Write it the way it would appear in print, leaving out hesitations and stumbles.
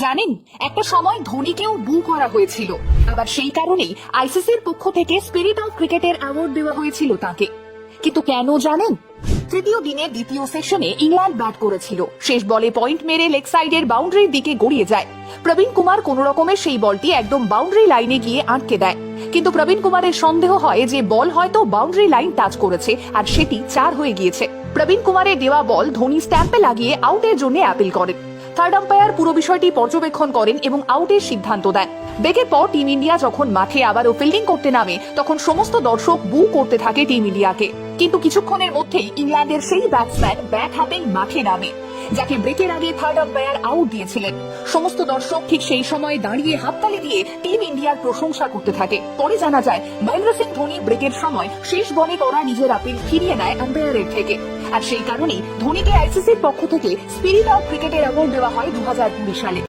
জানেন, একটা সময় ধোনিকেও বু করা হয়েছিল, আবার সেই কারণেই আইসিসির পক্ষ থেকে স্পিরিট অফ ক্রিকেটের অ্যাওয়ার্ড দেওয়া হয়েছিল তাকে। কিন্তু কেন জানেন? তৃতীয় দিনের দ্বিতীয় সেশনে ইংল্যান্ড ব্যাট করেছিল, শেষ বলে পয়েন্ট মেরে লেগ সাইডের বাউন্ডারির দিকে গড়িয়ে যায়। প্রবীণ কুমার কোন রকমের সেই বলটি একদম বাউন্ডারি লাইনে গিয়ে আটকে দেয়, কিন্তু প্রবীণ কুমারের সন্দেহ হয় যে বল হয়তো বাউন্ডারি লাইন টাচ করেছে আর সেটি 4 হয়ে গিয়েছে। প্রবীণ কুমারের দেওয়া বল ধোনি স্ট্যাম্পে লাগিয়ে আউটের জন্য অ্যাপিল করেন। থার্ড আম্পায়ার পুরো বিষয়টি পর্যবেক্ষণ করেন এবং আউটের সিদ্ধান্ত দেন। ব্রেকের পর টিম ইন্ডিয়া যখন মাঠে আবারও ফিল্ডিং করতে নামে, তখন সমস্ত দর্শক বু করতে থাকে টিম ইন্ডিয়াকে। কিন্তু কিছুক্ষণের মধ্যেই ইংল্যান্ডের সেই ব্যাটসম্যান ব্যাট হাতে মাঠে নামে, যাকে ব্রেকের আগে থার্ড আম্পায়ার আউট দিয়েছিলেন। সমস্ত দর্শক ঠিক সেই সময় দাঁড়িয়ে হাততালি দিয়ে টিম ইন্ডিয়ার প্রশংসা করতে থাকে। পরে জানা যায় মহেন্দ্র সিং ধোনি ব্রেকের সময় শেষ বলে করা নিজের আপিল ফিরিয়ে নেয় আম্পায়ারের থেকে, আর সেই কারণেই ধোনিকে আইসিসির পক্ষ থেকে স্পিরিট অফ ক্রিকেটের অ্যাওয়ার্ড দেওয়া হয় 2020 সালে।